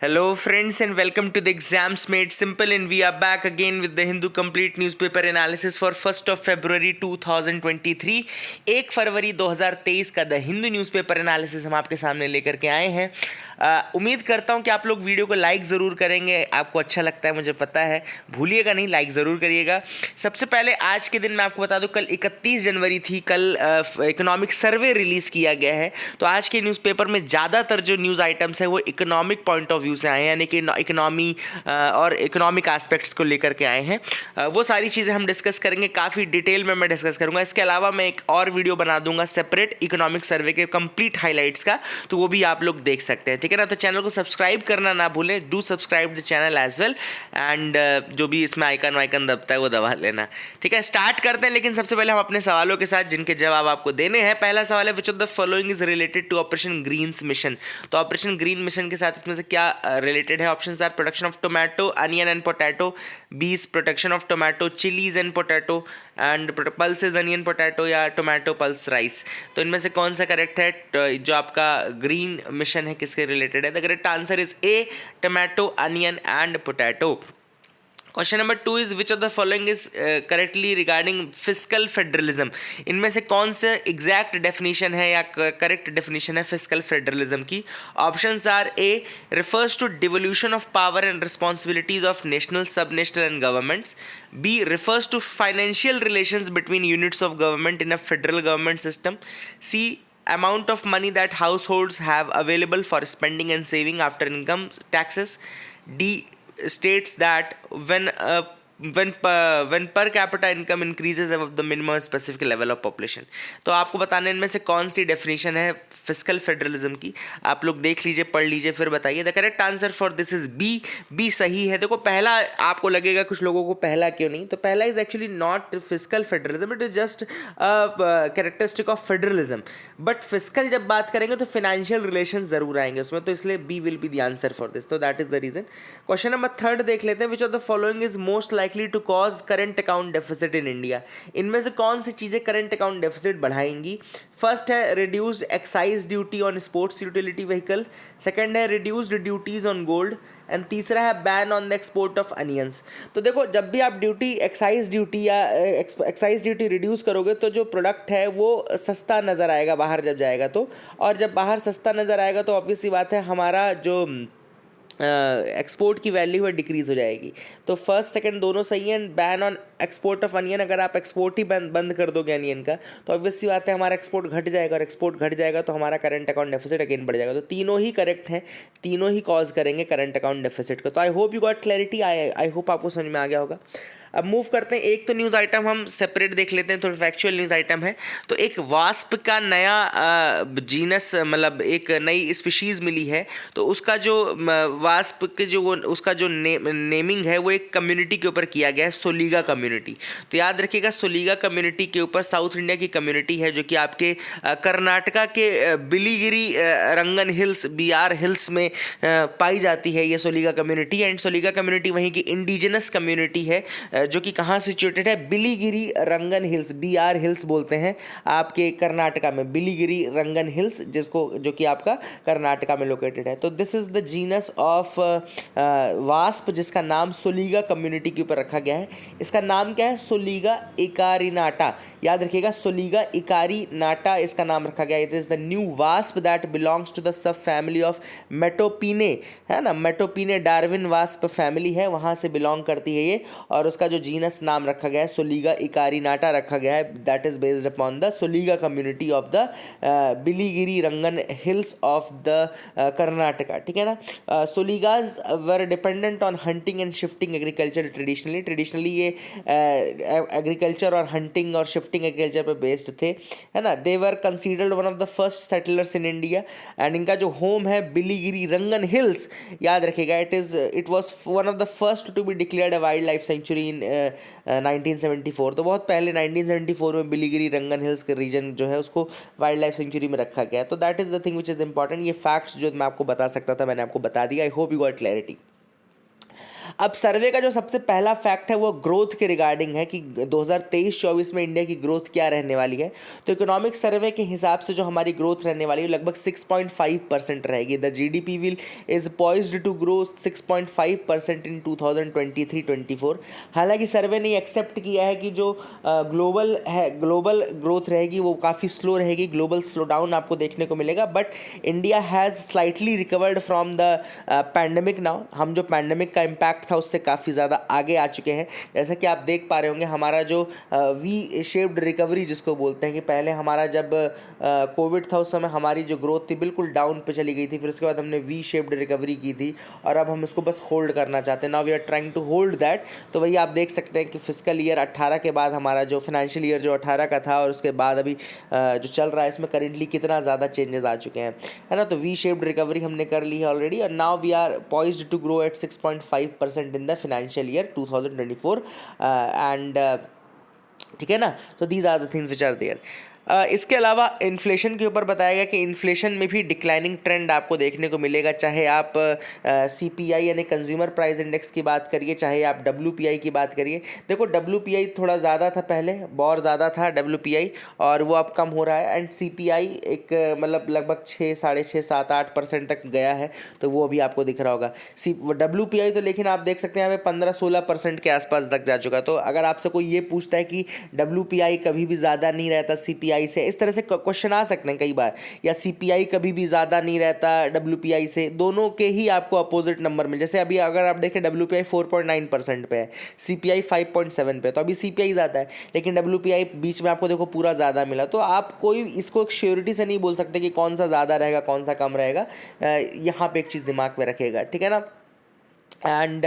Hello, friends, and welcome to the Exams Made Simple. And we are back again with the Hindu Complete Newspaper Analysis for 1st of February 2023. 1 फरवरी 2023 का the Hindu newspaper analysis हम आपके सामने लेकर के आए हैं। उम्मीद करता हूं कि आप लोग वीडियो को लाइक ज़रूर करेंगे। आपको अच्छा लगता है, मुझे पता है। भूलिएगा नहीं, लाइक ज़रूर करिएगा। सबसे पहले आज के दिन मैं आपको बता दूं, कल 31 जनवरी थी। कल इकोनॉमिक सर्वे रिलीज़ किया गया है। तो आज के न्यूज़पेपर में ज़्यादातर जो न्यूज़ आइटम्स है वो इकोनॉमिक पॉइंट ऑफ व्यू से आए हैं, यानी कि इकोनॉमी और इकोनॉमिक एस्पेक्ट्स को लेकर के आए हैं। वो सारी चीज़ें हम डिस्कस करेंगे, काफ़ी डिटेल में मैं डिस्कस करूंगा। इसके अलावा मैं एक और वीडियो बना दूंगा सेपरेट इकोनॉमिक सर्वे के कंप्लीट हाइलाइट्स का, तो वो भी आप लोग देख सकते हैं, ठीक है ना। तो चैनल को सब्सक्राइब करना ना भूलें, do subscribe the channel as well, and जो भी इसमें आइकन वाइकन दबता है वो दबा लेना, ठीक है। स्टार्ट करते हैं, लेकिन सबसे पहले हम अपने सवालों के साथ जिनके जवाब आपको देने हैं। पहला सवाल है, which of the following is related to operation greens mission. तो ऑपरेशन ग्रीन मिशन के साथ इसमें से क्या रिलेटेड है? Options are production of tomato, onion and potato, B is production of tomato, chillies and potato, and pulses onion potato, या tomato pulse rice. तो इनमें से कौन सा करेक्ट है? जो आपका ग्रीन मिशन है किसके रिलेटेड है? The correct answer is A, tomato, onion and potato. Question number 2 is which of the following is correctly regarding fiscal federalism. इनमें से कौन से एग्जैक्ट डेफिनेशन है या करेक्ट डेफिनेशन है फिस्कल फेडरलिज्म की? Options are A, refers to devolution of power and responsibilities of national, sub-national and governments. B, refers to financial relations between units of government in a federal government system. C, amount of money that households have available for spending and saving after income taxes. D, states that when per capita income increases above the minimum specific level of population. तो आपको बताने इनमें से कौन सी definition है fiscal federalism की। आप लोग देख लीजिए, पढ़ लीजिए, फिर बताइए। The correct answer for this is B. B सही है। देखो, पहला आपको लगेगा कुछ लोगों को पहला क्यों नहीं, तो पहला is actually not fiscal federalism, it is just characteristic of federalism. But fiscal जब बात करेंगे तो फाइनेंशियल रिलेशन जरूर आएंगे उसमें, तो इसलिए B will be the answer for this. तो that is the reason. Question number 3 देख लेते हैं, which of the following is most likely to cause current account deficit in India. इनमें से कौन सी चीजें करंट अकाउंट डेफिसिट बढ़ाएंगी? फर्स्ट है reduced excise duty on sports utility vehicle, second है reduced duties on gold, and तीसरा है ban on the export of onions. तो देखो, जब भी आप ड्यूटी एक्साइज ड्यूटी या एक्साइज ड्यूटी रिड्यूस करोगे तो जो प्रोडक्ट है वो सस्ता नज़र आएगा बाहर जब जाएगा तो, और जब बाहर सस्ता नज़र आएगा तो ऑब्वियस सी बात है हमारा जो एक्सपोर्ट की वैल्यू है डिक्रीज हो जाएगी। तो फर्स्ट सेकंड दोनों सही हैं। Ban on export of onion, अगर आप एक्सपोर्ट ही बंद कर दोगे अनियन का तो ऑब्वियस सी बात है हमारा एक्सपोर्ट घट जाएगा, और एक्सपोर्ट घट जाएगा तो हमारा करंट अकाउंट डेफिसिट अगेन बढ़ जाएगा। तो तीनों ही करेक्ट हैं, तीनों ही कॉज करेंगे करंट अकाउंट डेफिसिट को। तो I hope you got clarity, I hope आपको समझ में आ गया होगा। अब मूव करते हैं, एक तो न्यूज़ आइटम हम सेपरेट देख लेते हैं, थोड़ा फैक्चुअल न्यूज़ आइटम है। तो एक वास्प का नया जीनस, मतलब एक नई स्पीशीज़ मिली है। तो उसका जो वास्प के जो उसका जो नेमिंग है वो एक कम्युनिटी के ऊपर किया गया है, सोलीगा कम्युनिटी। तो याद रखिएगा, सोलीगा कम्युनिटी के ऊपर साउथ इंडिया की कम्युनिटी है जो कि आपके कर्नाटका के Biligiri Rangan hills, BR hills में पाई जाती है ये सोलीगा कम्युनिटी। एंड सोलीगा कम्युनिटी वहीं की इंडिजिनस कम्युनिटी है जो कि कहाँ सिचुएटेड है? Biligiri Rangan hills, BR hills बोलते हैं आपके कर्नाटका में, बिलीगिरी रंगन हिल्स, जिसको जो कि आपका कर्नाटका में लोकेटेड है। तो this is the genus of wasp जिसका नाम सोलीगा कम्युनिटी के ऊपर रखा गया है। इसका नाम क्या है? सोलीगा इकारिनाटा। याद रखिएगा, सोलीगा इकारिनाटा इसका नाम रखा गया। It is the new wasp that belongs to the subfamily of Metopiinae, है ना। मेटोपीने डार्विन वास्प फैमिली है, वहाँ से बिलोंग करती है ये, और उसका जो जीनस नाम रखा गया है सोलीगा इकारिनाटा रखा गया है। That is based upon the Soliga community of the Biligiri Rangan hills of the Karnataka, ठीक है ना। Soligas were dependent on hunting and shifting agriculture traditionally ये एग्रीकल्चर और हंटिंग और शिफ्टिंग एग्रीकल्चर पर बेस्ड थे, है ना। They were considered one of the first settlers in India, and इनका जो होम है बिलीगिरी रंगन हिल्स, याद रखिएगा, it was one of the first to be declared a wildlife sanctuary in 1974। तो बहुत पहले 1974 में बिलीगिरी रंगन हिल्स के रीजन जो है उसको वाइल्ड लाइफ सेंचुरी में रखा गया। तो that is the thing which is important. ये फैक्ट्स जो मैं आपको बता सकता था मैंने आपको बता दिया। आई होप यू गॉट क्लैरिटी। अब सर्वे का जो सबसे पहला फैक्ट है वो ग्रोथ के रिगार्डिंग है कि 2023-24 में इंडिया की ग्रोथ क्या रहने वाली है। तो इकोनॉमिक सर्वे के हिसाब से जो हमारी ग्रोथ रहने वाली है लगभग 6.5% रहेगी। The GDP will is poised to grow 6.5% in 2023-24। हालांकि सर्वे ने एक्सेप्ट किया है कि जो ग्लोबल ग्रोथ रहेगी वो काफ़ी स्लो रहेगी, ग्लोबल स्लो डाउन आपको देखने को मिलेगा। But India has slightly recovered from the pandemic now. हम जो पैंडमिक का इम्पैक्ट था उससे काफ़ी ज़्यादा आगे आ चुके हैं। जैसा कि आप देख पा रहे होंगे हमारा जो वी शेप्ड रिकवरी जिसको बोलते हैं कि पहले हमारा जब कोविड था उस समय हमारी जो ग्रोथ थी बिल्कुल डाउन पे चली गई थी, फिर उसके बाद हमने वी शेप्ड रिकवरी की थी और अब हम इसको बस होल्ड करना चाहते हैं। Now we are trying to hold that. तो वही आप देख सकते हैं कि फिजिकल ईयर 18 के बाद हमारा जो फाइनेंशियल ईयर जो 18 का था और उसके बाद अभी जो चल रहा है इसमें करेंटली कितना ज़्यादा चेंजेस आ चुके हैं, है ना। तो वी शेप्ड रिकवरी हमने कर ली है ऑलरेडी और now we are poised to grow at 6.5% in the financial year 2024 and ठीक है ना। तो these are the things which are there. इसके अलावा इन्फ्लेशन के ऊपर बताया गया कि इन्फ्लेशन में भी डिक्लाइनिंग ट्रेंड आपको देखने को मिलेगा, चाहे आप CPI यानी कंज्यूमर प्राइस इंडेक्स की बात करिए, चाहे आप WPI की बात करिए। देखो WPI थोड़ा ज़्यादा था पहले, बहुत ज़्यादा था WPI और वो अब कम हो रहा है। एंड CPI एक मतलब लगभग 6, 6.5, 7, 8% तक गया है, तो वो अभी आपको दिख रहा होगा। WPI तो लेकिन आप देख सकते हैं यहाँ पे 15-16% के आसपास तक जा चुका है। तो अगर आपसे कोई ये पूछता है कि WPI कभी भी ज़्यादा नहीं रहता CPI से, इस तरह से क्वेश्चन आ सकते हैं कई बार, या CPI कभी भी ज़्यादा नहीं रहता WPI से, दोनों के ही आपको अपोजिट नंबर मिल। जैसे अभी अगर आप देखें WPI 4.9% पे है, CPI 5.7 पे, तो अभी CPI ज़्यादा है लेकिन WPI बीच में आपको देखो पूरा ज़्यादा मिला। तो आप कोई इसको श्योरिटी से नहीं बोल सकते कि कौन सा ज़्यादा रहेगा कौन सा कम रहेगा। यहाँ पे एक चीज़ दिमाग में रखेगा, ठीक है ना। एंड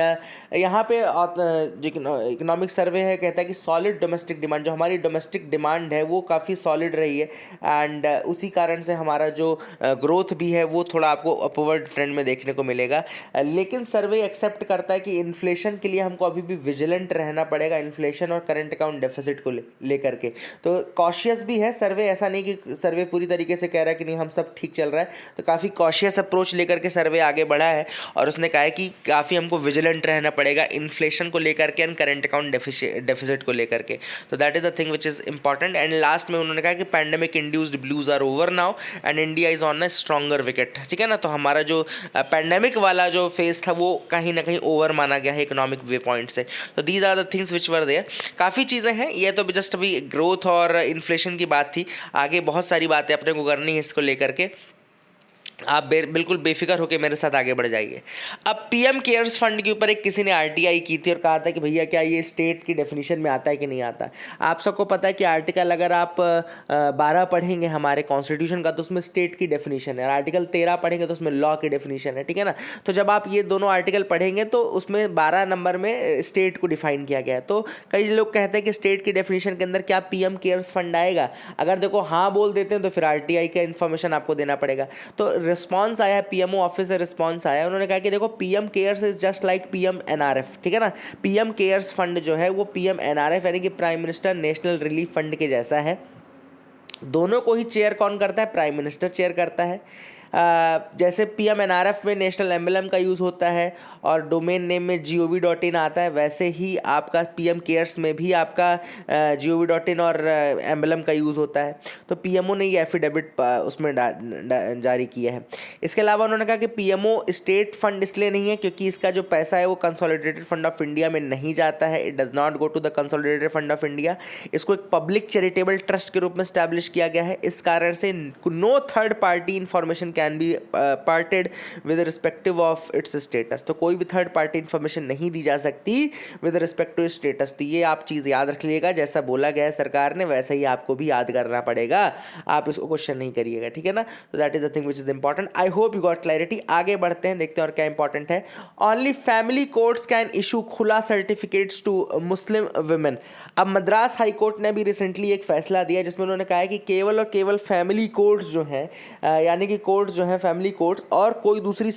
यहाँ पे जो इकोनॉमिक सर्वे है कहता है कि सॉलिड डोमेस्टिक डिमांड, जो हमारी डोमेस्टिक डिमांड है वो काफ़ी सॉलिड रही है एंड उसी कारण से हमारा जो ग्रोथ भी है वो थोड़ा आपको अपवर्ड ट्रेंड में देखने को मिलेगा। लेकिन सर्वे एक्सेप्ट करता है कि इन्फ्लेशन के लिए हमको अभी भी विजिलेंट रहना पड़ेगा, इन्फ्लेशन और करंट अकाउंट डेफिसिट को लेकर के। तो कॉशियस भी है सर्वे, ऐसा नहीं कि सर्वे पूरी तरीके से कह रहा है कि नहीं हम सब ठीक चल रहा है। तो काफ़ी कॉशियस अप्रोच लेकर के सर्वे आगे बढ़ा है और उसने कहा है कि काफ़ी हमको विजिलेंट रहना पड़ेगा इन्फ्लेशन को लेकर के एंड करंट अकाउंट डेफिसिट को लेकर के। तो that is the thing which is important. And last में उन्होंने कहा कि pandemic induced blues are over now and India is on a stronger wicket, ठीक है ना। तो हमारा जो पैंडेमिक वाला जो फेज था वो कहीं ना कहीं ओवर माना गया है इकोनॉमिक वे पॉइंट से। तो these are the things which were there. काफ़ी चीज़ें हैं, ये तो जस्ट अभी ग्रोथ और इन्फ्लेशन की बात थी, आगे बहुत सारी बातें अपने को करनी है इसको लेकर के। आप बिल्कुल बेफिक्र होकर मेरे साथ आगे बढ़ जाइए। अब पीएम केयर्स फंड के ऊपर एक किसी ने आरटीआई की थी और कहा था कि भैया क्या ये स्टेट की डेफिनेशन में आता है कि नहीं आता। आप सबको पता है कि आर्टिकल अगर आप 12 पढ़ेंगे हमारे कॉन्स्टिट्यूशन का तो उसमें स्टेट की डेफिनेशन है, आर्टिकल 13 पढ़ेंगे तो उसमें लॉ की डेफिनेशन है, ठीक है ना। तो जब आप ये दोनों आर्टिकल पढ़ेंगे तो उसमें 12 नंबर में स्टेट को डिफाइन किया गया है। तो कई लोग कहते हैं कि स्टेट की डेफिनेशन के अंदर क्या पीएम केयर्स फंड आएगा। अगर देखो हाँ बोल देते हैं तो फिर आरटीआई का इन्फॉर्मेशन आपको देना पड़ेगा। तो रिस्पांस आया है, पीएमओ ऑफिस से रिस्पांस आया है, उन्होंने कहा कि देखो PM cares is just like PM NRF, ठीक है ना। पीएम केयर्स फंड जो है वो पीएम एनआरएफ यानी कि prime minister national relief fund के जैसा है। दोनों को ही चेयर कौन करता है, प्राइम मिनिस्टर चेयर करता है। जैसे पीएम एनआरएफ में नेशनल एम्बलम का यूज़ होता है और डोमेन नेम में gov.in आता है, वैसे ही आपका पीएम केयर्स में भी आपका gov.in और एम्बलम का यूज़ होता है। तो पीएमओ ने ये एफिडेविट उसमें जारी किया है। इसके अलावा उन्होंने कहा कि पीएमओ स्टेट फंड इसलिए नहीं है क्योंकि इसका जो पैसा है वो कंसोलिडेटेड फंड ऑफ इंडिया में नहीं जाता है, it does not go to the consolidated fund of India. इसको एक पब्लिक चैरिटेबल ट्रस्ट के रूप में स्टैब्लिश किया गया है। इस कारण से no third party information can be parted with respective of its status. तो कोई भी थर्ड पार्टी इन्फॉर्मेशन नहीं दी जा सकती विद रिस्पेक्ट टू स्टेटस। तो ये आप चीज़ याद रख लीजिएगा, जैसा बोला गया है सरकार ने वैसा ही आपको भी याद करना पड़ेगा, आप इसको क्वेश्चन नहीं करिएगा, ठीक है ना। तो that is the thing which is important. I hope you got clarity. आगे बढ़ते हैं, देखते हैं और क्या इंपॉर्टेंट है। Only family courts can issue खुला सर्टिफिकेट्स टू मुस्लिम वुमेन। अब मद्रास हाई कोर्ट ने भी रिसेंटली एक फैसला दिया जिसमें उन्होंने कहा है कि केवल और केवल फैमिली कोर्ट्स जो हैं यानी कि कोर्ट्स जो हैं फैमिली कोर्ट्स और कोई दूसरी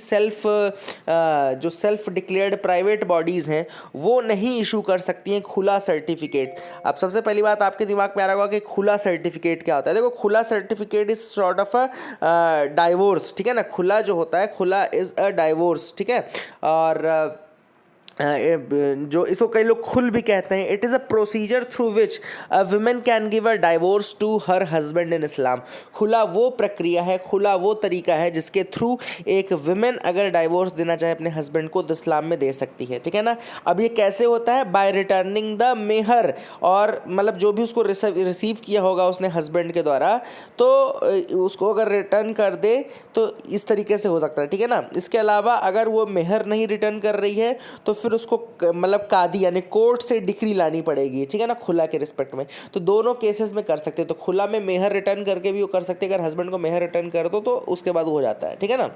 जो सेल्फ डिक्लेयर्ड प्राइवेट बॉडीज़ हैं वो नहीं इशू कर सकती हैं खुला सर्टिफिकेट। अब सबसे पहली बात आपके दिमाग में आ रहा होगा कि खुला सर्टिफिकेट क्या होता है। देखो खुला certificate is sort of a divorce, ठीक है ना। खुला जो होता है, खुला इज़ अ डाइवोर्स, ठीक है। और जो इसको कई लोग खुल भी कहते हैं, it is a procedure through which a women can give a divorce to her husband in Islam. खुला वो प्रक्रिया है, खुला वो तरीका है जिसके थ्रू एक वुमेन अगर डाइवोर्स देना चाहे अपने हस्बैंड को तो इस्लाम में दे सकती है, ठीक है ना। अब ये कैसे होता है? बाय रिटर्निंग द मेहर, और मतलब जो भी उसको रिसीव किया होगा उसने हस्बैंड के द्वारा, तो उसको अगर रिटर्न कर दे तो इस तरीके से हो सकता है, ठीक है ना। इसके अलावा अगर वो मेहर नहीं रिटर्न कर रही है तो फिर उसको मतलब कादी यानी कोर्ट से डिक्री लानी पड़ेगी, ठीक है ना, खुला के रिस्पेक्ट में। तो दोनों केसेस में कर सकते हैं, तो खुला में मेहर रिटर्न करके भी वो कर सकते हैं, अगर हस्बैंड को मेहर रिटर्न कर दो तो उसके बाद वो हो जाता है, ठीक है ना।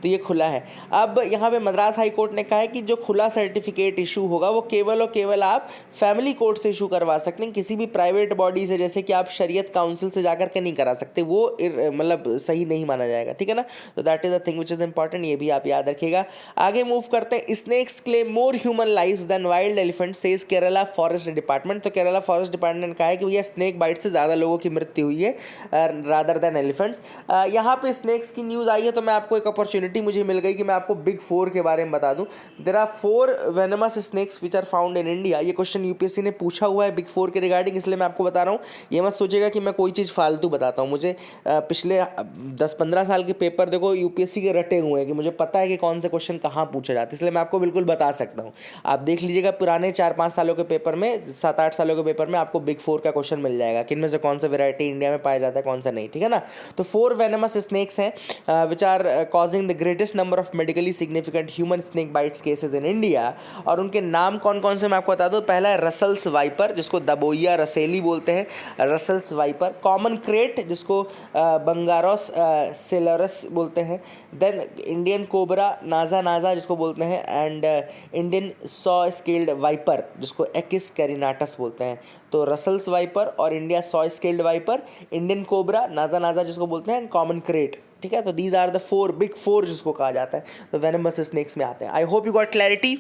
तो ये खुला है। अब यहाँ पे मद्रास हाई कोर्ट ने कहा है कि जो खुला सर्टिफिकेट इशू होगा वो केवल और केवल आप फैमिली कोर्ट से इशू करवा सकते हैं, किसी भी प्राइवेट बॉडी से, जैसे कि आप शरीयत काउंसिल से जाकर के नहीं करा सकते, वो मतलब सही नहीं माना जाएगा, ठीक है ना। तो that is the thing which is important, ये भी आप याद रखिएगा। आगे मूव करते हैं। Snakes claim more human life than wild elephant, says Kerala forest department. तो केरला फॉरेस्ट डिपार्टमेंट ने कहा है कि भैया स्नेक बाइट से ज़्यादा लोगों की मृत्यु हुई है रादर देन एलिफेंट्स। यहाँ पे स्नेक्स की न्यूज़ आई है तो मैं आपको एक अपॉर्चुनिटी मुझे मिल गई कि मैं आपको बिग 4 के बारे में बता दूं। There are 4 venomous snakes which are found in India. ये क्वेश्चन यूपीएससी ने पूछा हुआ है बिग 4 के रिगार्डिंग, इसलिए मैं आपको बता रहा हूँ। ये मत सोचिएगा कि मैं कोई चीज़ फालतू बताता हूँ। मुझे पिछले 10-15 साल के पेपर देखो यूपीएससी के रटे हुए हैं कि मुझे पता है कि कौन से क्वेश्चन कहाँ पूछे जाते हैं, इसलिए मैं आपको बिल्कुल बता सकता हूँ। आप देख लीजिएगा पुराने 4-5 सालों के पेपर में, 7-8 सालों के पेपर में आपको बिग 4 का क्वेश्चन मिल जाएगा कि इनमें से कौन सा वेराइटी इंडिया में पाया जाता है, कौन सा नहीं, ठीक है ना। तो 4 वेनमस स्नेक्स हैं which are causing the greatest number of medically significant human snake bites cases in India. और उनके नाम कौन कौन से मैं आपको बता दूं। पहला है रसल्स वाइपर, जिसको दबोइया रसेली बोलते हैं, रसल्स वाइपर। कॉमन क्रेट, जिसको बंगारोस सेलरस बोलते हैं। देन इंडियन कोबरा नाजा नाजा, जिसको बोलते हैं, and Indian saw scaled viper, जिसको एक्किस कैरिनाटस बोलते हैं। तो रसल्स वाइपर और India saw scaled viper, Indian cobra, नाजा नाजा जिसको बोलते हैं, एंड कॉमन क्रेट, ठीक है। तो दीज आर द 4 बिग 4 जिसको कहा जाता है, तो वेनमस स्नेक्स में आते हैं। आई होप यू गॉट क्लैरिटी।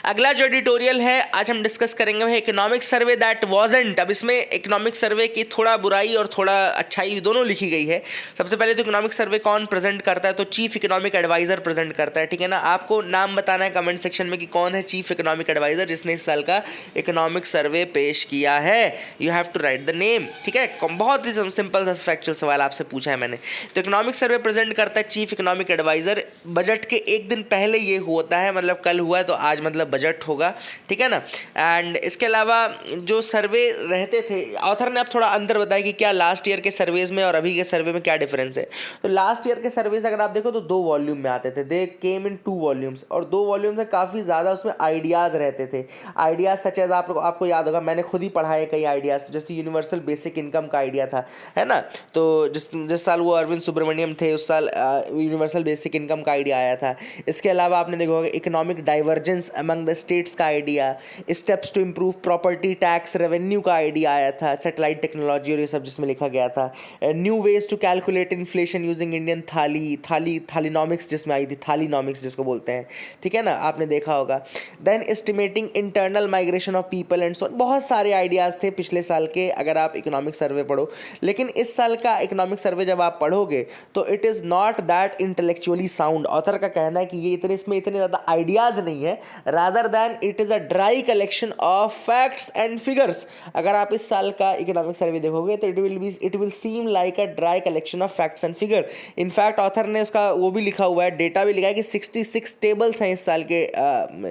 अगला जो एडिटोरियल है आज हम डिस्कस करेंगे वह इकोनॉमिक सर्वे दैट वाजंट। अब इसमें इकोनॉमिक सर्वे की थोड़ा बुराई और थोड़ा अच्छाई दोनों लिखी गई है। सबसे पहले तो इकोनॉमिक सर्वे कौन प्रेजेंट करता है, तो चीफ इकोनॉमिक एडवाइजर प्रेजेंट करता है, ठीक है ना। आपको नाम बताना है कमेंट सेक्शन में कि कौन है चीफ इकोनॉमिक एडवाइजर जिसने इस साल का इकोनॉमिक सर्वे पेश किया है। You have to write the name, ठीक है। बहुत ही सिंपल सा फैक्चुअल सवाल आपसे पूछा है मैंने। तो इकोनॉमिक सर्वे प्रेजेंट करता है चीफ इकोनॉमिक एडवाइजर। बजट के एक दिन पहले ये होता है, मतलब कल हुआ है तो आज मतलब बजट होगा, ठीक है ना। एंड इसके अलावा जो सर्वे रहते थे, ऑथर ने अब थोड़ा अंतर बताया कि क्या लास्ट ईयर के सर्वेज में और अभी के सर्वे में क्या डिफरेंस है। तो लास्ट ईयर के सर्वेज अगर आप देखो तो 2 वॉल्यूम में आते थे, दे केम इन 2 वॉल्यूम्स, और 2 वॉल्यूम से काफ़ी ज़्यादा उसमें आइडियाज़ रहते थे। आइडियाज़ सच एज आपको याद होगा, मैंने खुद ही पढ़ा है कई आइडियाज़, तो जैसे यूनिवर्सल बेसिक इनकम का आइडिया था, है ना। तो जिस साल वो अरविंद सुब्रमण्यम थे उस साल यूनिवर्सल बेसिक इनकम का आइडिया आया था। इसके अलावा आपने देखा होगा economic divergence among the states का idea, steps to improve property tax revenue का आइडिया आया था, सैटेलाइट टेक्नोलॉजी और ये सब जिसमें लिखा गया था। New ways to calculate inflation using Indian thalinomics जिसमें आई थी, थालीनॉमिक्स जिसको बोलते हैं, ठीक है ना, आपने देखा होगा। Then estimating internal migration of people and so, बहुत सारे आइडियाज़ थे पिछले साल के अगर आप इकोनॉमिक सर्वे पढ़ो। लेकिन इस साल का इकोनॉमिक सर्वे जब आप पढ़ोगे तो it is not that intellectually sound. Author का कहना है कि ये इसमें इतने ज़्यादा आइडियाज़ नहीं है, rather than it is a dry collection of facts and figures. अगर आप इस साल का इकोनॉमिक सर्वे देखोगे तो it will seem like a dry collection of facts and figure. In fact author ने उसका वो भी लिखा हुआ है, डेटा भी लिखा है कि 66 टेबल्स हैं इस साल के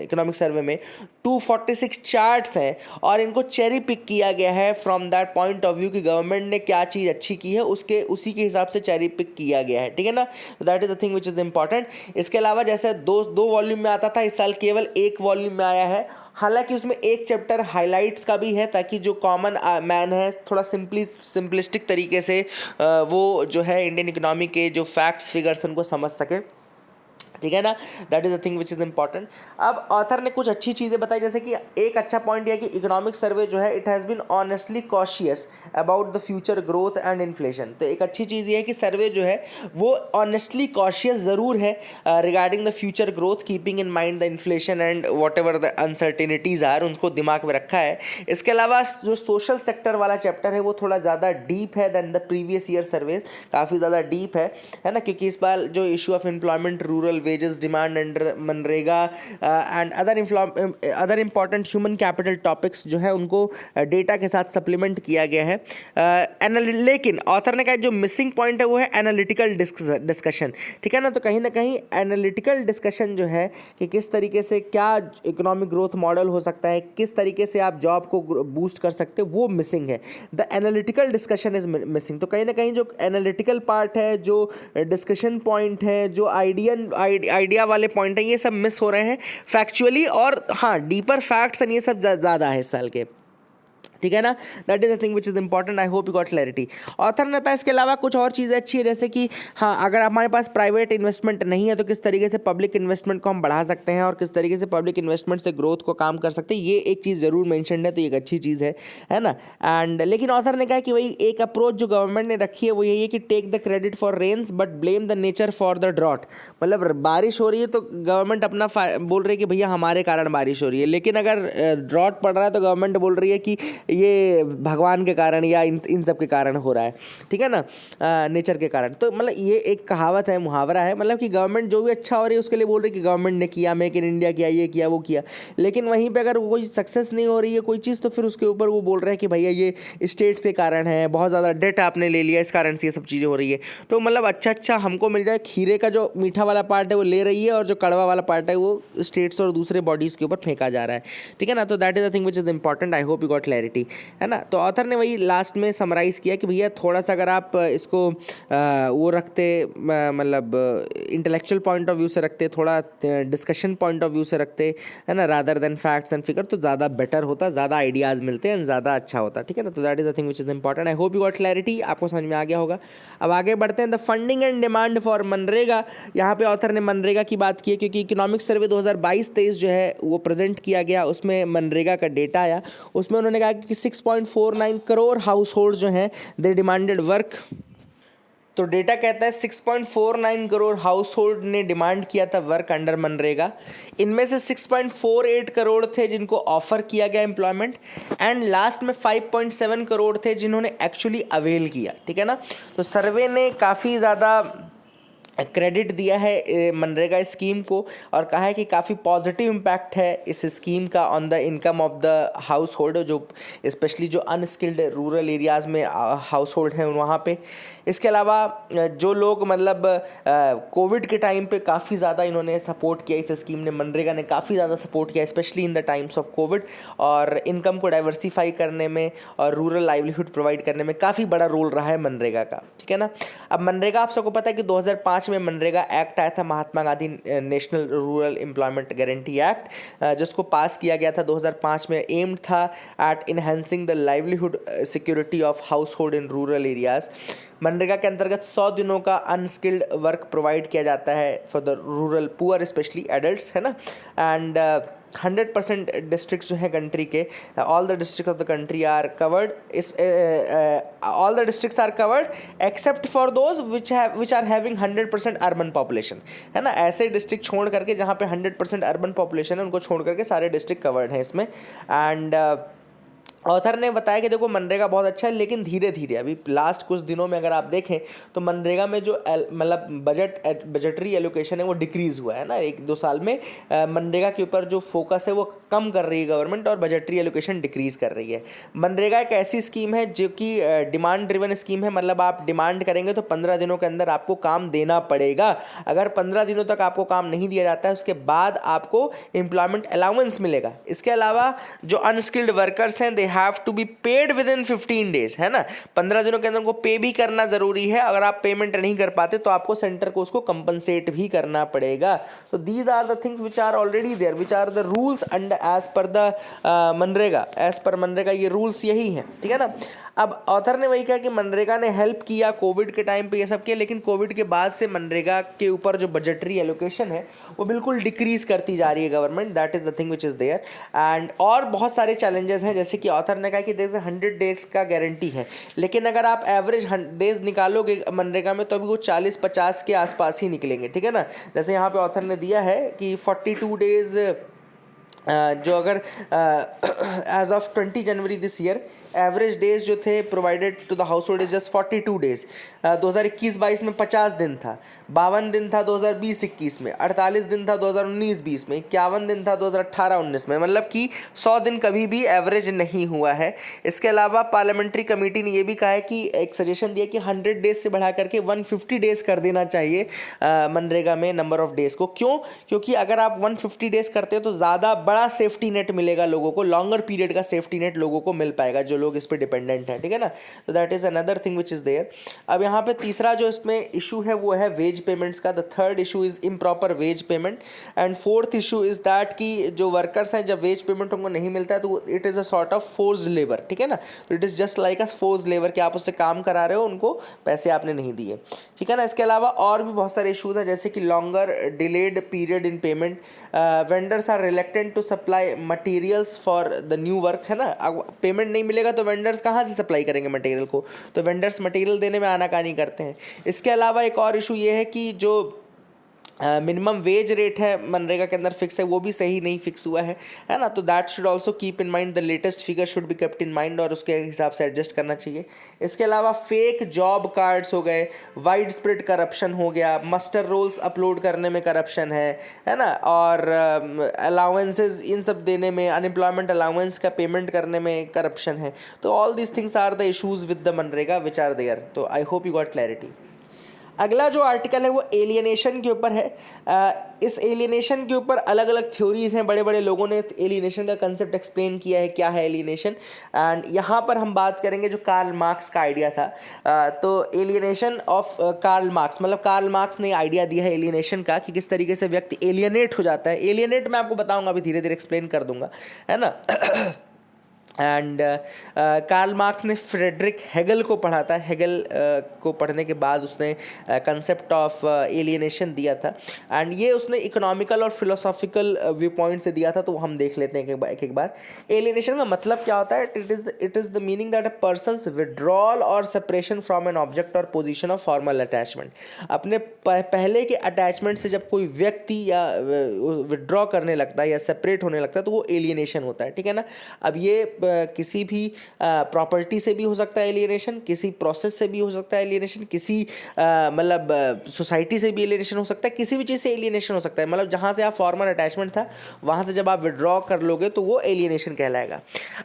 इकोनॉमिक सर्वे में, 246 चार्ट्स हैं, और इनको चेरी पिक किया गया है from that point of view कि गवर्नमेंट ने क्या चीज़ अच्छी की है उसी के हिसाब से चेरी पिक किया गया है, ठीक है ना। तो that is the thing which is important. इसके अलावा जैसे दो वॉल्यूम में आता था, इस साल केवल 1 वॉल्यूम में आया है। हालांकि उसमें एक चैप्टर हाइलाइट्स का भी है ताकि जो कॉमन मैन है थोड़ा सिंपलिस्टिक तरीके से वो जो है इंडियन इकोनॉमी के जो फैक्ट्स फिगर्स उनको समझ सके, ठीक है ना। That is the thing which is important. अब ऑथर ने कुछ अच्छी चीज़ें बताई, जैसे कि एक अच्छा पॉइंट यह है कि इकोनॉमिक सर्वे जो है it has been honestly cautious about the future growth and inflation. तो एक अच्छी चीज़ ये है कि सर्वे जो है वो ऑनेस्टली कॉशियस ज़रूर है regarding the future growth, keeping in mind the inflation and whatever the uncertainties are, उनको दिमाग में रखा है। इसके अलावा जो सोशल सेक्टर वाला चैप्टर है वो थोड़ा ज़्यादा डीप है than the previous year surveys, काफ़ी ज़्यादा डीप है ना, क्योंकि इस बार जो issue of employment, rural wages demand under मनरेगा and other important human capital topics जो है उनको डेटा के साथ सप्लीमेंट किया गया है। लेकिन ऑथर ने कहा जो मिसिंग पॉइंट है वो है एनालिटिकल डिस्कशन, ठीक है ना। तो कहीं ना कहीं एनालिटिकल डिस्कशन जो है कि किस तरीके से क्या इकोनॉमिक ग्रोथ मॉडल हो सकता है, किस तरीके से आप जॉब को बूस्ट कर सकते हो, वो मिसिंग है। The analytical discussion is missing. तो कहीं ना कहीं जो एनालिटिकल पार्ट है, जो डिस्कशन पॉइंट है, जो आइडिया वाले पॉइंट है, ये सब मिस हो रहे हैं फैक्चुअली। और हाँ, डीपर फैक्ट्स एंड ये सब ज़्यादा है इस साल के, ठीक है ना। That is the thing which is important. I hope you got clarity. Author ने बताया इसके अलावा कुछ और चीज़ें अच्छी है, जैसे कि हाँ, अगर हमारे पास प्राइवेट इन्वेस्टमेंट नहीं है तो किस तरीके से पब्लिक इन्वेस्टमेंट को हम बढ़ा सकते हैं और किस तरीके से पब्लिक इन्वेस्टमेंट से ग्रोथ को काम कर सकते हैं, ये एक चीज़ ज़रूर मैंशनड है, तो ये एक अच्छी चीज़ है ना। एंड लेकिन ऑथर ने कहा कि वही एक अप्रोच जो गवर्नमेंट ने रखी है वो यही है कि take the credit for rains but blame the nature for the drought. मतलब बारिश हो रही है तो गवर्नमेंट अपना बोल रही है कि भैया हमारे कारण बारिश हो रही है, लेकिन अगर ड्रॉट पड़ रहा है तो गवर्नमेंट बोल रही है कि ये भगवान के कारण या इन सब के कारण हो रहा है, ठीक है ना, नेचर के कारण। तो मतलब ये एक कहावत है, मुहावरा है, मतलब कि गवर्नमेंट जो भी अच्छा हो रही है उसके लिए बोल रही है कि गवर्नमेंट ने किया, मेक इन इंडिया किया, ये किया, वो किया। लेकिन वहीं पे अगर कोई सक्सेस नहीं हो रही है कोई चीज़, तो फिर उसके ऊपर वो बोल रहे हैं कि भैया ये स्टेट्स के कारण है, बहुत ज़्यादा डेट आपने ले लिया, इस कारण से ये सब चीज़ें हो रही है। तो मतलब अच्छा हमको मिल जाए, खीरे का जो मीठा वाला पार्ट है वो ले रही है और जो कड़वा वाला पार्ट है वो स्टेट्स और दूसरे बॉडीज़ के ऊपर फेंका जा रहा है, ठीक है ना। तो that is the thing which is important. I hope you got clarity, है ना। तो ऑथर ने वही लास्ट में समराइज किया कि भैया थोड़ा सा अगर आप इसको वो रखते, मतलब इंटेलेक्चुअल पॉइंट ऑफ व्यू से रखते, थोड़ा डिस्कशन पॉइंट ऑफ व्यू से रखते, है ना, rather than facts and figure, तो ज़्यादा बेटर होता, ज़्यादा आइडियाज़ मिलते हैं, ज़्यादा अच्छा होता, ठीक है ना। तो that is the thing which is important. I hope you got clarity, आपको समझ में आ गया होगा। अब आगे बढ़ते हैं। The funding and demand for MNREGA. यहाँ पे ऑथर ने मनरेगा की बात की है क्योंकि इकोनॉमिक सर्वे 2022-23 जो है वो प्रेजेंट किया गया, उसमें मनरेगा का डेटा आया। उसमें उन्होंने कहा कि 6.49 करोड़ हाउस होल्ड जो हैं दे डिमांडेड वर्क। तो डेटा कहता है 6.49 करोड़ हाउस होल्ड ने डिमांड किया था वर्क अंडर मनरेगा। इनमें से 6.48 करोड़ थे जिनको ऑफर किया गया एम्प्लॉयमेंट, एंड लास्ट में 5.7 करोड़ थे जिन्होंने एक्चुअली अवेल किया, ठीक है ना। तो सर्वे ने काफ़ी ज़्यादा क्रेडिट दिया है मनरेगा स्कीम को और कहा है कि काफ़ी पॉजिटिव इम्पैक्ट है इस स्कीम का on the income of the house hold, जो स्पेशली जो अनस्किल्ड रूरल एरियाज़ में हाउस होल्ड हैं वहाँ पे। इसके अलावा जो लोग मतलब कोविड के टाइम पे काफ़ी ज़्यादा इन्होंने सपोर्ट किया, इस स्कीम ने, मनरेगा ने काफ़ी ज़्यादा सपोर्ट किया specially in the times of Covid, और इनकम को डाइवर्सिफाई करने में और रूरल लाइवलीहुड प्रोवाइड करने में काफ़ी बड़ा रोल रहा है मनरेगा का, ठीक है ना। अब मनरेगा आप सबको पता है कि 2005 में मनरेगा एक्ट आया था, Mahatma Gandhi national rural employment guarantee act, जिसको पास किया गया था 2005 में। एम्ड था at enhancing the livelihood security of household in rural areas. MNREGA के अंतर्गत 100 दिनों का अनस्किल्ड वर्क प्रोवाइड किया जाता है for the rural poor especially adults, है ना। एंड 100% डिस्ट्रिक्ट जो है कंट्री के, all the district of the country are covered, all the districts are covered except for those which are having 100% urban population, है ना। ऐसे डिस्ट्रिक्ट छोड़ करके जहाँ पे 100% अर्बन पॉपुलेशन है उनको छोड़ करके सारे डिस्ट्रिक्ट कवर्ड हैं इसमें। एंड ऑथर ने बताया कि देखो मनरेगा बहुत अच्छा है, लेकिन धीरे धीरे अभी लास्ट कुछ दिनों में अगर आप देखें तो मनरेगा में जो मतलब बजटरी एलोकेशन है वो डिक्रीज़ हुआ है ना 1-2 साल में। मनरेगा के ऊपर जो फोकस है वो कम कर रही है गवर्नमेंट और बजटरी एलोकेशन डिक्रीज़ कर रही है। मनरेगा एक ऐसी स्कीम है जो कि डिमांड ड्रिवन स्कीम है, मतलब आप डिमांड करेंगे तो 15 दिनों के अंदर आपको काम देना पड़ेगा। अगर 15 दिनों तक आपको काम नहीं दिया जाता है उसके बाद आपको एम्प्लॉयमेंट अलाउंस मिलेगा। इसके अलावा जो अनस्किल्ड वर्कर्स हैं they have to be paid within 15 days, है ना। 15 दिनों के अंदर उनको पे भी करना जरूरी है। अगर आप पेमेंट नहीं कर पाते तो आपको सेंटर को उसको कंपनसेट भी करना पड़ेगा। तो these are the things which are already there, which are the rules under as per the MNREGA, as per MNREGA ये रूल्स यही हैं, ठीक है ना। अब ऑथर ने वही कहा कि मनरेगा ने हेल्प किया कोविड के टाइम पे ये सब किया, लेकिन कोविड के बाद से मनरेगा के ऊपर जो बजटरी एलोकेशन है वो बिल्कुल डिक्रीज करती जा रही है government. That is the thing which is there. And और बहुत सारे चैलेंजेस हैं, जैसे कि ऑथर ने कहा कि जैसे 100 डेज का गारंटी है, लेकिन अगर आप एवरेज डेज निकालोगे मनरेगा में तो अभी वो 40-50 के आसपास ही निकलेंगे, ठीक है ना। जैसे यहाँ पे ऑथर ने दिया है कि 42 डेज जो अगर as of 20 January this year average days जो थे provided to the household is just 42 days. 2021-22 में 50 दिन था, 52 दिन था 2020-21 में, 48 दिन था 2019-20 में, 51 दिन था 2018-19 में, मतलब कि 100 दिन कभी भी एवरेज नहीं हुआ है। इसके अलावा पार्लियामेंट्री कमेटी ने यह भी कहा है कि एक सजेशन दिया कि 100 डेज से बढ़ा करके 150 डेज कर देना चाहिए मनरेगा में नंबर ऑफ डेज को। क्यों? क्योंकि अगर आप 150 डेज करते हो तो ज़्यादा बड़ा सेफ्टी नेट मिलेगा लोगों को, लॉन्गर पीरियड का सेफ्टी नेट लोगों को मिल पाएगा जो लोग इस पर डिपेंडेंट हैं, ठीक है ना। तो that is another thing which is there. अब यहाँ पे तीसरा जो इसमें इशू है वो है वेज पेमेंट्स का। The third issue is improper wage payment and fourth issue is that कि जो वर्कर्स हैं जब वेज पेमेंट उनको नहीं मिलता है तो it is a sort of forced labour, ठीक है ना। तो it is just like a forced labour कि आप उससे काम करा रहे हो, उनको पैसे आपने नहीं दिए, ठीक है ना। इसके अलावा और भी बहुत सारे इशूज़ हैं जैसे कि longer delayed period in payment, vendors are reluctant to supply materials for the new work, है ना। अब पेमेंट नहीं मिलेगा तो वेंडर्स कहाँ से सप्लाई करेंगे मटेरियल को, तो वेंडर्स मटेरियल देने में आनाकानी करते हैं। इसके अलावा एक और इशू ये है कि जो मिनिमम वेज रेट है मनरेगा के अंदर फिक्स है वो भी सही नहीं फिक्स हुआ है ना। तो that should also keep in mind, the latest figure should be kept in mind और उसके हिसाब से एडजस्ट करना चाहिए। इसके अलावा फेक जॉब कार्ड्स हो गए, वाइड स्प्रेड करप्शन हो गया, मस्टर रोल्स अपलोड करने में करप्शन है ना, और अलाउंसेस इन सब देने में, अनएम्प्लॉयमेंट अलाउंस का पेमेंट करने में करप्शन है। तो all these things are the issues with the MNREGA which are there. तो I hope you got clarity. अगला जो आर्टिकल है वो एलियनेशन के ऊपर है। इस एलियनेशन के ऊपर अलग अलग थ्योरीज हैं, बड़े बड़े लोगों ने एलियनेशन का कंसेप्ट एक्सप्लेन किया है, क्या है एलियनेशन। एंड यहाँ पर हम बात करेंगे जो कार्ल मार्क्स का आइडिया था। तो एलियनेशन ऑफ कार्ल मार्क्स, मतलब कार्ल मार्क्स ने आइडिया दिया है एलियनेशन का कि किस तरीके से व्यक्ति एलियनेट हो जाता है। एलियनेट मैं आपको बताऊँगा, अभी धीरे धीरे एक्सप्लेन कर दूंगा, है ना। एंड कार्ल मार्क्स ने फ्रेडरिक हेगल को पढ़ा था। हेगल को पढ़ने के बाद उसने कंसेप्ट ऑफ एलियनेशन दिया था एंड ये उसने इकोनॉमिकल और फिलोसॉफिकल व्यू पॉइंट से दिया था। तो हम देख लेते हैं एक बार एलियनेशन का मतलब क्या होता है। It is the meaning that a persons withdrawal और सेपरेशन फ्रॉम एन ऑब्जेक्ट और पोजिशन ऑफ फॉर्मल अटैचमेंट। अपने पहले के अटैचमेंट से जब कोई व्यक्ति या विड्रॉ करने लगता है या सेपरेट होने लगता है तो वो एलियनेशन होता है, ठीक है ना। अब ये किसी भी प्रॉपर्टी से भी हो सकता है एलियनेशन, किसी प्रोसेस से भी हो सकता है एलियनेशन, किसी मतलब सोसाइटी से भी एलियनेशन हो सकता है, किसी भी चीज़ से एलियनेशन हो सकता है। मतलब जहाँ से आप फॉर्मल अटैचमेंट था वहाँ से जब आप विड्रॉ कर लोगे तो वो एलियनेशन कहलाएगा।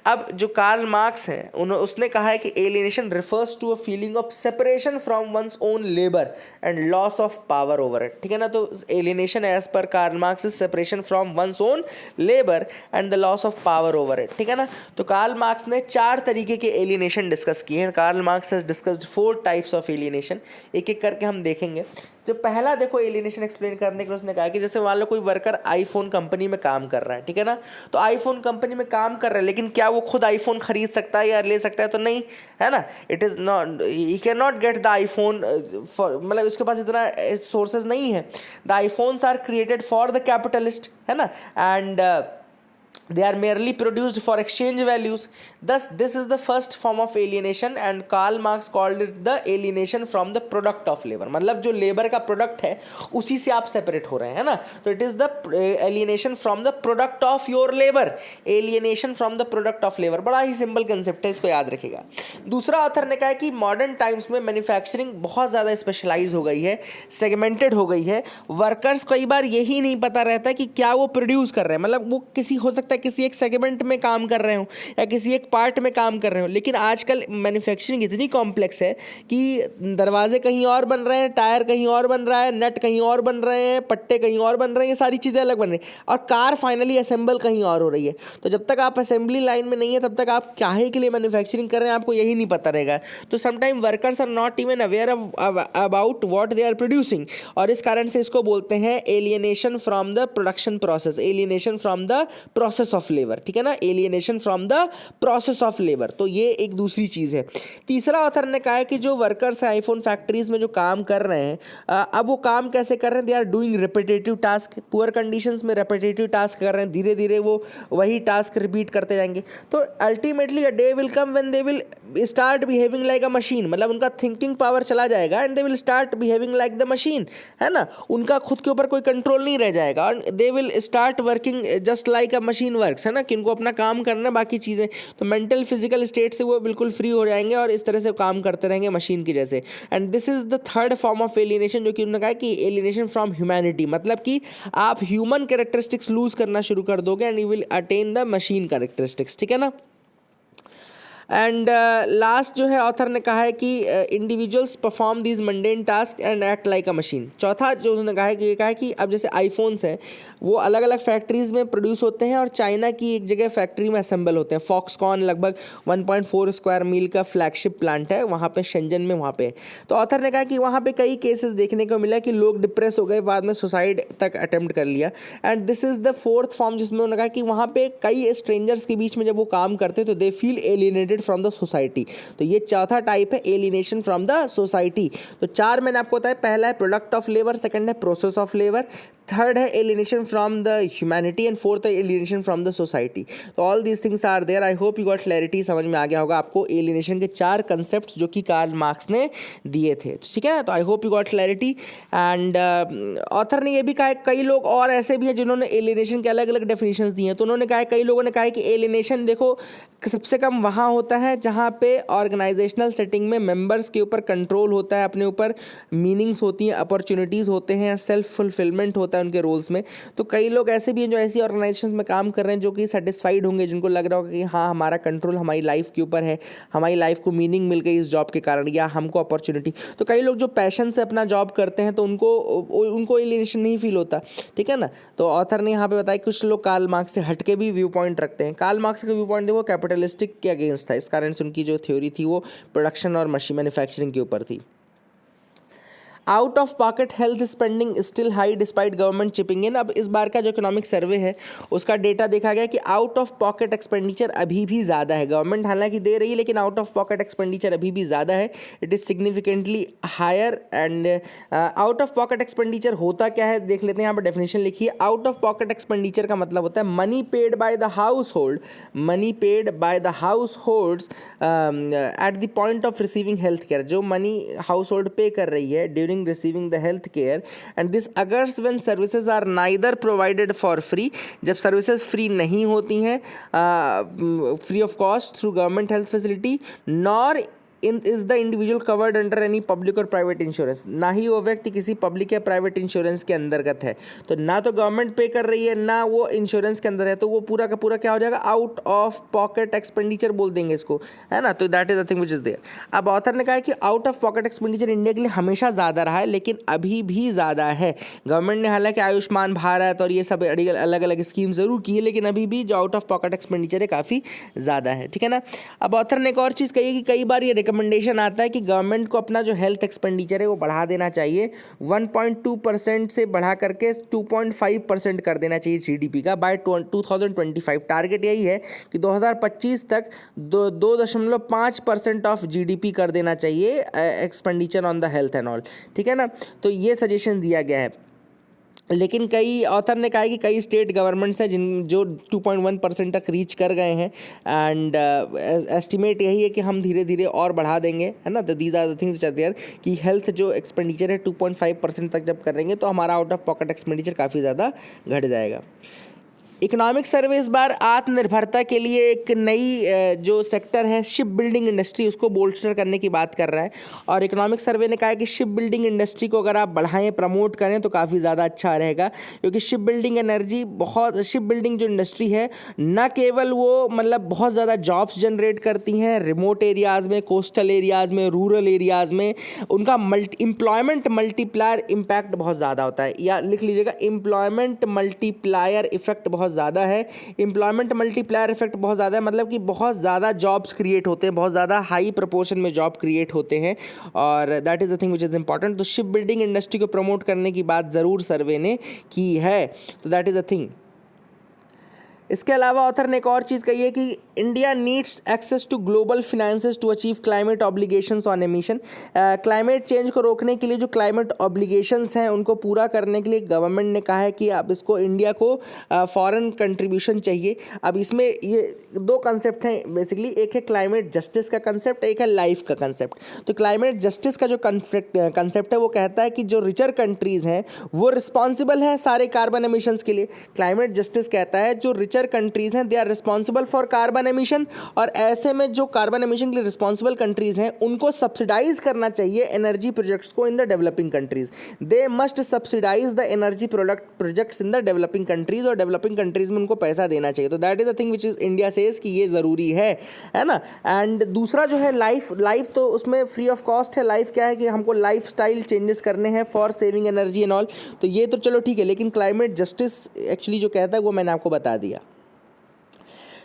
अब जो कार्ल मार्क्स हैं उसने कहा है कि alienation refers to a feeling of separation from one's own labour and loss of power over it, ठीक है ना। तो alienation as per Karl Marx is separation from one's own labour and the loss of power over it, ठीक है ना। तो Karl Marx ने 4 तरीके के एलियनेशन डिस्कस किए हैं। Karl Marx has discussed 4 types of alienation, एक एक करके हम देखेंगे। जो पहला देखो एलियनेशन एक्सप्लेन करने के लिए उसने कहा कि जैसे मान लो कोई वर्कर आईफोन कंपनी में काम कर रहा है, ठीक है ना। तो आईफोन कंपनी में काम कर रहा है लेकिन क्या वो खुद आईफोन खरीद सकता है या ले सकता है, तो नहीं, है ना। It is not, he can not get the iPhone for, मतलब उसके पास इतना सोर्सेज नहीं है। The iPhones are created for the capitalist, है ना, and they are merely produced for exchange values. Thus this is the first form of alienation and Karl Marx called it the alienation from the product of labor. मतलब जो labour का product है उसी से आप separate हो रहे हैं, है ना। तो it is the alienation from the product of your labour, alienation from the product of labour. बड़ा ही सिंपल कंसेप्ट है, इसको याद रखिएगा। दूसरा ऑथर ने कहा है कि मॉडर्न टाइम्स में मैन्युफैक्चरिंग बहुत ज़्यादा स्पेशलाइज हो गई है, सेगमेंटेड हो गई है। वर्कर्स कई बार यही नहीं पता रहता कि क्या वो प्रोड्यूस कर रहे हैं, मतलब वो किसी हो सकता है किसी एक सेगमेंट में काम कर रहे हो या किसी एक पार्ट में काम कर रहे हो। लेकिन आजकल मैन्युफैक्चरिंग इतनी कॉम्प्लेक्स है कि दरवाजे कहीं और बन रहे हैं, टायर कहीं और बन रहा है, नट कहीं और बन रहे हैं, पट्टे कहीं और बन रहे हैं, ये सारी चीज़ें अलग बन रही हैं और कार फाइनली असेंबल कहीं और हो रही है। तो जब तक आप असेंबली लाइन में नहीं है तब तक आप काहे के लिए मैन्युफैक्चरिंग कर रहे हैं आपको यही नहीं पता रहेगा। तो sometime workers are not even aware about what they are producing और इस कारण से इसको बोलते हैं alienation from the production process, alienation from the process of labour, ठीक है ना, alienation from the process of labour. तो ये एक दूसरी चीज़ है। तीसरा ऑथर ने कहा है कि जो वर्कर्स हैं आईफोन फैक्ट्रीज में जो काम कर रहे हैं, अब वो काम कैसे कर रहे हैं, they are doing repetitive task, poor conditions में रिपीटेटिव टास्क कर रहे हैं, धीरे धीरे वो वही टास्क रिपीट करते जाएंगे। तो ultimately a day will come when they will start behaving like a machine, मतलब उनका थिंकिंग पावर चला जाएगा and they will start behaving like the machine, है ना। उनका खुद के ऊपर कोई कंट्रोल नहीं रह जाएगा और they will start working just like a machine routine works है ना, कि उनको अपना काम करना है, बाकी चीज़ें तो मेंटल फिजिकल स्टेट से वो बिल्कुल फ्री हो जाएंगे और इस तरह से काम करते रहेंगे मशीन की जैसे। And this is the third form of alienation, जो कि उन्होंने कहा कि एलिनेशन फ्रॉम ह्यूमैनिटी, मतलब कि आप ह्यूमन कैरेक्टरिस्टिक्स लूज करना शुरू कर दोगे and you will attain the machine characteristics, ठीक है ना। एंड लास्ट जो है ऑथर ने कहा है कि individuals perform these mundane task and act like a machine. चौथा जो उन्होंने कहा है कि ये कहा है कि अब जैसे आईफोन्स हैं वो अलग अलग फैक्ट्रीज में प्रोड्यूस होते हैं और चाइना की एक जगह फैक्ट्री में असेंबल होते हैं। फॉक्सकॉन लगभग 1.4 स्क्वायर मील का फ्लैगशिप प्लांट है वहाँ पे, शेंजन में वहाँ पे। तो ऑथर ने कहा कि वहाँ पे कई केसेस देखने को मिला कि लोग डिप्रेस हो गए, बाद में सुसाइड तक अटेम्प्ट कर लिया। And this is the fourth form जिसमें उन्होंने कहा कि वहाँ पे कई स्ट्रेंजर्स के बीच में जब वो काम करते तो they feel alienated from the society. तो ये चौथा टाइप है एलिनेशन फ्रॉम द सोसाइटी। तो चार मैंने आपको बताया, पहला है प्रोडक्ट ऑफ लेबर, सेकंड है प्रोसेस ऑफ लेबर, थर्ड है alienation from the humanity and fourth है एलिनेशन फ्रॉम द सोसाइटी। तो all these things are there. I hope you got clarity, समझ में आ गया होगा आपको एलिनेशन के चार कंसेप्ट जो कि कार्ल मार्क्स ने दिए थे, ठीक है। तो I hope you got clarity. And author ने ये भी कहा है, कई लोग और ऐसे भी हैं जिन्होंने एलिनेशन के अलग अलग डेफिनेशंस दिए हैं। तो उन्होंने कहा है, कई लोगों ने कहा है कि एलिनेशन देखो सबसे कम वहाँ होता है जहाँ पे ऑर्गेनाइजेशनल सेटिंग में मेंबर्स के ऊपर कंट्रोल होता है, अपने ऊपर मीनिंग्स होती हैं, अपॉर्चुनिटीज़ होते हैं, सेल्फ फुलफिलमेंट होता है उनके रोल्स में। तो कई लोग ऐसे भी हैं जो ऐसी ऑर्गेनाइजेशंस में काम कर रहे हैं जो कि सेटिस्फाइड होंगे, जिनको लग रहा होगा कि हाँ हमारा कंट्रोल हमारी लाइफ के ऊपर है, हमारी लाइफ को मीनिंग मिल गई इस जॉब के कारण, या हमको अपॉर्चुनिटी। तो कई लोग जो पैशन से अपना जॉब करते हैं तो उनको एलिनेशन नहीं फील होता, ठीक है ना। तो ऑथर ने यहाँ पे बताया कुछ लोग कार्ल मार्क्स से हटके भी व्यू पॉइंट रखते हैं। कार्ल मार्क्स का व्यू पॉइंट देखो कैपिटलिस्टिक के अगेंस्ट था, इस कारण से उनकी जो थ्योरी थी वो प्रोडक्शन और मशीन मैन्युफैक्चरिंग के ऊपर थी। Out of pocket health spending still high despite government chipping in. अब इस बार का जो इकोनॉमिक सर्वे है उसका डेटा देखा गया कि आउट ऑफ पॉकेट एक्सपेंडिचर अभी भी ज़्यादा है। गवर्नमेंट हालांकि दे रही है लेकिन आउट ऑफ पॉकेट एक्सपेंडिचर अभी भी ज़्यादा है, it is significantly higher. And out of pocket expenditure होता क्या है देख लेते हैं, यहाँ पर डेफिनेशन लिखी है। आउट ऑफ पॉकेट एक्सपेंडिचर का मतलब होता है money paid by the house hold, money paid by the house holds at the point of receiving health care, जो मनी हाउस होल्ड पे कर रही है during receiving the health care, and this occurs when services are neither provided for free, जब services free नहीं होती हैं free of cost through government health facility, nor is the individual covered under any public और private insurance, ना ही वो व्यक्ति किसी public या प्राइवेट इंश्योरेंस के अंतर्गत है। तो ना तो गवर्नमेंट पे कर रही है ना वो इंश्योरेंस के अंदर है, तो वो पूरा का पूरा क्या हो जाएगा, आउट ऑफ पॉकेट एक्सपेंडिचर बोल देंगे इसको, है ना। तो that is the thing which is there. अब ऑथर ने कहा कि out of pocket expenditure India के लिए हमेशा ज़्यादा रहा है लेकिन अभी भी ज़्यादा है। गवर्नमेंट ने हालांकि आयुष्मान भारत और ये सब अलग अलग स्कीम ज़रूर की है लेकिन अभी भी जो आउट ऑफ पॉकेट एक्सपेंडिचर है काफ़ी ज़्यादा है, ठीक है ना। अब ऑथर ने एक और चीज़ कही है कि कई बार ये रिकमेंडेशन आता है कि गवर्नमेंट को अपना जो हेल्थ एक्सपेंडिचर है वो बढ़ा देना चाहिए, 1.2% से बढ़ा करके 2.5% कर देना चाहिए जीडीपी का बाय 2025। टारगेट यही है कि 2025 तक 2.5% ऑफ जीडीपी कर देना चाहिए expenditure on the health and all, ठीक है ना। तो ये सजेशन दिया गया है। लेकिन कई ऑथर ने कहा है कि कई स्टेट गवर्नमेंट्स हैं जो 2.1% तक रीच कर गए हैं एंड एस्टिमेट यही है कि हम धीरे धीरे और बढ़ा देंगे, है ना। These are the things are there कि हेल्थ जो एक्सपेंडिचर है 2.5% तक जब करेंगे तो हमारा आउट ऑफ पॉकेट एक्सपेंडिचर काफ़ी ज़्यादा घट जाएगा। इकोनॉमिक सर्वे इस बार आत्मनिर्भरता के लिए एक नई जो सेक्टर है शिप बिल्डिंग इंडस्ट्री उसको बोल्स्टर करने की बात कर रहा है। और इकोनॉमिक सर्वे ने कहा है कि शिप बिल्डिंग इंडस्ट्री को अगर आप बढ़ाएं प्रमोट करें तो काफ़ी ज़्यादा अच्छा रहेगा, क्योंकि शिप बिल्डिंग शिप बिल्डिंग जो इंडस्ट्री है न केवल वो मतलब बहुत ज़्यादा जॉब्स जनरेट करती हैं रिमोट एरियाज़ में, कोस्टल एरियाज़ में, रूरल एरियाज़ में, उनका एम्प्लॉयमेंट मल्टीप्लायर इम्पैक्ट बहुत ज़्यादा होता है। या लिख लीजिएगा एम्प्लॉयमेंट मल्टीप्लायर इफेक्ट बहुत ज़्यादा है। एम्प्लॉयमेंट मल्टीप्लायर इफेक्ट बहुत ज़्यादा है मतलब कि बहुत ज़्यादा जॉब्स क्रिएट होते हैं, बहुत ज़्यादा हाई प्रोपोर्शन में जॉब क्रिएट होते हैं और that is the thing which is important. तो शिप बिल्डिंग इंडस्ट्री को प्रमोट करने की बात ज़रूर सर्वे ने की है, तो दैट इज़ द थिंग। इसके अलावा ऑथर ने एक और चीज़ कही है कि India needs access to global finances to achieve climate obligations on emission. Climate change को रोकने के लिए जो क्लाइमेट ऑब्लिगेशंस हैं उनको पूरा करने के लिए गवर्नमेंट ने कहा है कि अब इसको इंडिया को फॉरेन कंट्रीब्यूशन चाहिए। अब इसमें ये दो कंसेप्ट हैं बेसिकली, एक है क्लाइमेट जस्टिस का कंसेप्ट, एक है लाइफ का कंसेप्ट। तो क्लाइमेट जस्टिस का जो कंसेप्ट है वो कहता है कि जो रिचर कंट्रीज़ हैं वो रिस्पॉन्सिबल है सारे कार्बन एमिशंस के लिए। क्लाइमेट जस्टिस कहता है जो रिचर रिचर कंट्रीज़ हैं they are responsible for carbon emission, और ऐसे में जो कार्बन एमिशन के लिए रिस्पॉन्सिबल कंट्रीज़ हैं उनको सब्सिडाइज करना चाहिए एनर्जी प्रोजेक्ट्स को in the developing countries. They must subsidise the energy projects in the developing countries, और डेवलपिंग कंट्रीज़ में उनको पैसा देना चाहिए। तो that is the thing which is India says कि ये ज़रूरी है ना। एंड दूसरा जो है लाइफ तो उसमें फ्री ऑफ कॉस्ट है। लाइफ क्या है कि हमको लाइफ स्टाइल चेंजेस करने हैं for saving energy and all, तो ये तो चलो ठीक है, लेकिन क्लाइमेट जस्टिस एक्चुअली जो कहता है वो मैंने आपको बता दिया।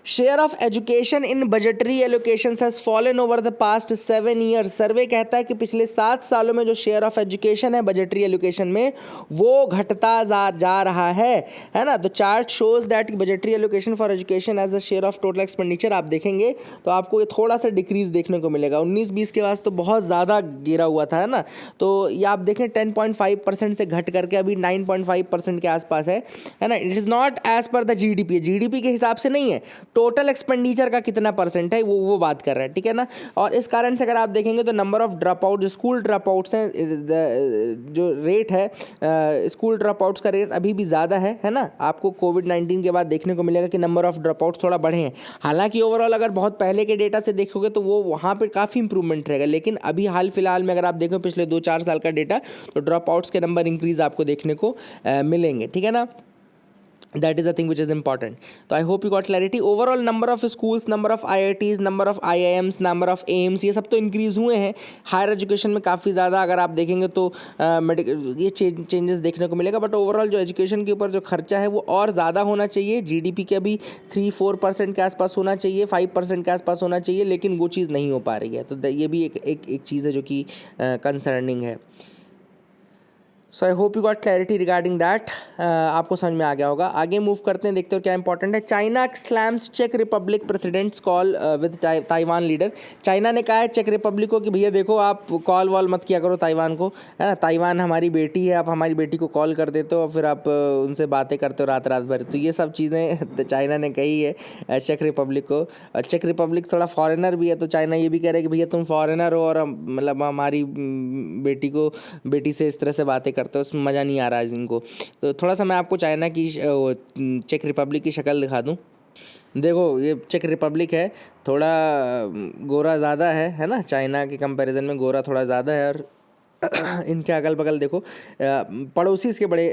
Share of education in budgetary allocations has fallen over the past 7 years. Survey कहता है कि पिछले 7 सालों में जो शेयर ऑफ एजुकेशन है बजटरी एलोकेशन में वो घटता जा रहा है ना। तो chart shows that budgetary allocation for education as a share of total expenditure आप देखेंगे तो आपको ये थोड़ा सा डिक्रीज देखने को मिलेगा। 19-20 के बाद तो बहुत ज़्यादा गिरा हुआ था, है ना। तो ये आप देखें 10.5% से घट करके अभी 9.5% के आसपास है ना। It is not as per the GDP के हिसाब से नहीं है, टोटल एक्सपेंडिचर का कितना परसेंट है वो बात कर रहा है, ठीक है ना। और इस कारण से अगर आप देखेंगे तो नंबर ऑफ ड्रॉप आउट, जो स्कूल ड्रॉप आउट्स हैं, जो रेट है स्कूल ड्रॉप आउट्स का रेट अभी भी ज़्यादा है ना। आपको कोविड-19 के बाद देखने को मिलेगा कि नंबर ऑफ ड्रॉप आउट्स थोड़ा बढ़े हैं। हालांकि ओवरऑल अगर बहुत पहले के डेटा से देखोगे तो वो वहाँ पर काफ़ी इंप्रूवमेंट रहेगा, लेकिन अभी हाल फिलहाल में अगर आप देखो पिछले 2-4 साल का डेटा तो ड्रॉप आउट्स के नंबर इंक्रीज़ आपको देखने को मिलेंगे, ठीक है ना। That is the thing which is important. So I hope you got clarity. Overall number of schools, number of IITs, number of IIMs, number of AIMS, ये सब तो इंक्रीज़ हुए हैं। हायर एजुकेशन में काफ़ी ज़्यादा अगर आप देखेंगे तो मेडिकल ये चेंजेस देखने को मिलेगा। बट ओवरऑल जो एजुकेशन के ऊपर जो खर्चा है वो और ज़्यादा होना चाहिए। जीडीपी के अभी 3-4% के आसपास होना चाहिए, 5% के आसपास होना चाहिए, लेकिन वो चीज़ नहीं हो पा रही है। तो ये भी एक चीज़ है जो कि कंसर्निंग है। So I hope you got clarity regarding that. आपको समझ में आ गया होगा। आगे मूव करते हैं, देखते हो क्या इंपॉर्टेंट है। चाइना स्लैम्स चेक Republic president's call with Taiwan leader. China ने कहा है चेक रिपब्लिक को कि भैया देखो आप कॉल वॉल मत किया करो ताइवान को, है ना। ताइवान हमारी बेटी है, आप हमारी बेटी को कॉल कर देते हो और फिर आप उनसे बातें करते हो रात भर। तो ये सब चीज़ें चाइना ने कही है चेक रिपब्लिक को। चेक रिपब्लिक थोड़ा फॉरेनर भी है, तो चाइना ये भी कह रहा है कि भैया तुम फॉरेनर हो और मतलब हमारी बेटी से इस तरह से बातें करते हो, उसमें मज़ा नहीं आ रहा है इनको। तो थोड़ा सा मैं आपको चाइना की चेक रिपब्लिक की शक्ल दिखा दूँ। देखो ये चेक रिपब्लिक है, थोड़ा गोरा ज़्यादा है ना। चाइना के कंपैरिजन में गोरा थोड़ा ज़्यादा है। और इनके अगल बगल देखो पड़ोसी इसके बड़े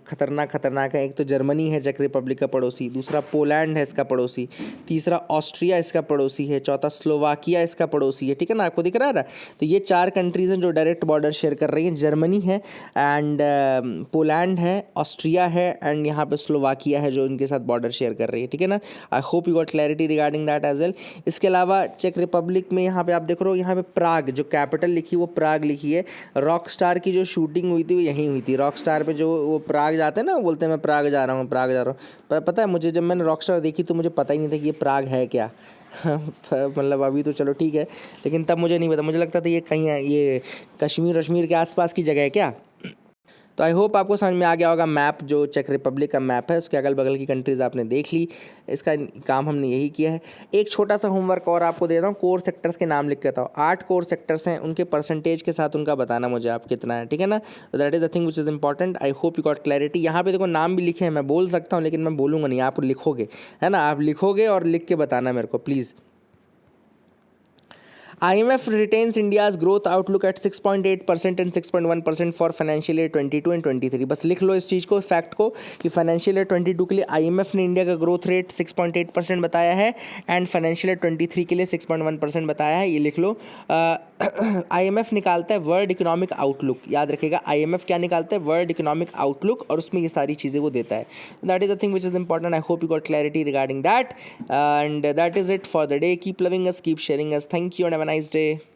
खतरनाक हैं। एक तो जर्मनी है चेक रिपब्लिक का पड़ोसी, दूसरा पोलैंड है इसका पड़ोसी, तीसरा ऑस्ट्रिया इसका पड़ोसी है, चौथा स्लोवाकिया इसका पड़ोसी है, ठीक है ना। आपको दिख रहा है ना। तो ये 4 कंट्रीज़ हैं जो डायरेक्ट बॉर्डर शेयर कर रही हैं। जर्मनी है एंड पोलैंड है, ऑस्ट्रिया है एंड यहाँ पे स्लोवाकिया है जो इनके साथ बॉर्डर शेयर कर रही है, ठीक है ना। I hope you got clarity regarding that as well. इसके अलावा चेक रिपब्लिक में यहाँ पे आप देख रहे हो, यहाँ पे प्राग जो कैपिटल लिखी वो प्राग लिखी है। रॉक स्टार की जो शूटिंग हुई थी वो यहीं हुई थी। रॉक स्टार पे जो वो प्राग जाते हैं ना, बोलते हैं मैं प्राग जा रहा हूँ। पर पता है मुझे, जब मैंने रॉक स्टार देखी तो मुझे पता ही नहीं था कि ये प्राग है क्या। मतलब अभी तो चलो ठीक है, लेकिन तब मुझे नहीं पता, मुझे लगता था ये कहीं है, ये कश्मीर के आसपास की जगह है क्या। तो आई होप आपको समझ में आ गया होगा। मैप जो चेक रिपब्लिक का मैप है उसके अगल बगल की कंट्रीज़ आपने देख ली। इसका काम हमने यही किया है। एक छोटा सा होमवर्क और आपको दे रहा हूँ, कोर सेक्टर्स के नाम लिख के बताओ। 8 कोर सेक्टर्स हैं, उनके परसेंटेज के साथ उनका बताना मुझे आप कितना है, ठीक है ना। तो that is the thing which is important. I hope you got clarity. यहाँ पे देखो नाम भी लिखे हैं, मैं बोल सकता हूँ लेकिन मैं बोलूँगा नहीं, आप लिखोगे, है ना। आप लिखोगे और लिख के बताना मेरे को please. IMF retains India's growth outlook at 6.8% and 6.1% for financial year 22 and 23। बस लिख लो इस चीज़ को, फैक्ट को, कि फाइनेंशियल ईयर 22 के लिए IMF ने इंडिया का ग्रोथ रेट 6.8% बताया है एंड फाइनेंशियल ईयर 23 के लिए 6.1% बताया है। ये लिख लो। IMF निकालता है वर्ल्ड इकोनॉमिक आउटलुक, याद रखिएगा। IMF क्या निकालता है? वर्ल्ड इकोनॉमिक आउटलुक, और उसमें ये सारी चीज़ें वो देता है। That is the thing which is important. I hope you got clarity regarding that and that is it for the day. Keep loving us, keep sharing us. Thank you and have a nice day.